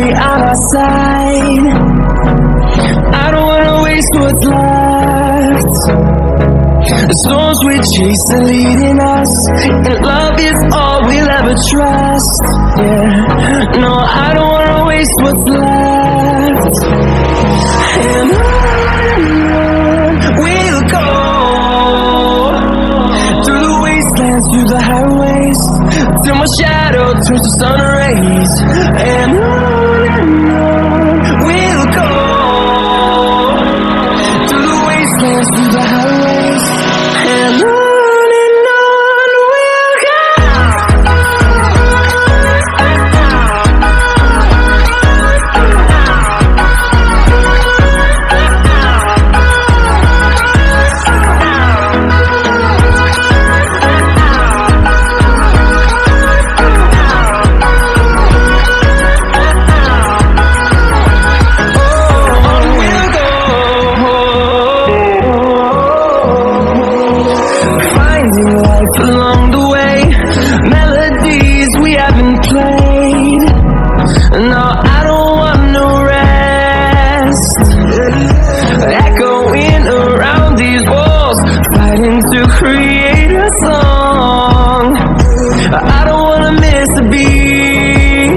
stay out of sight. I don't wanna waste what's left. The storms we chase are leading us, and love is all we'll ever trust. Yeah, no, I don't wanna waste what's left. And on we'll go, through the wastelands, through the highways, till my shadow turns to sun rays. And on we'll go, through the wastelands, through the highways, and on we'll go. Along the way, melodies we haven't played. No, I don't want no rest. Echoing around these walls, fighting to create a song. I don't wanna miss a beat.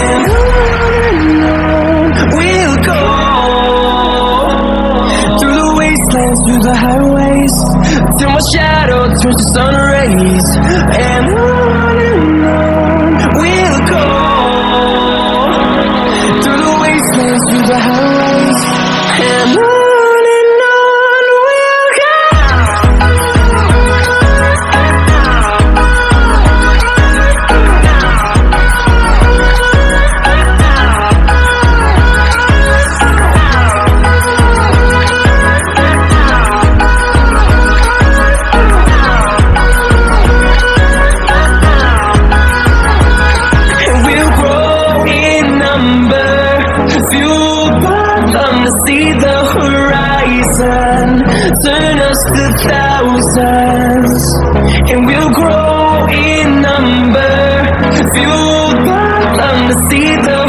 And on we'll go, through the wastelands, through the highways, till my shadow turns to sun rays. And on we'll go, through the wastelands, through the highways, and on we'll go. See the horizon, turn us to thousands, and we'll grow in number, fueled by them to see the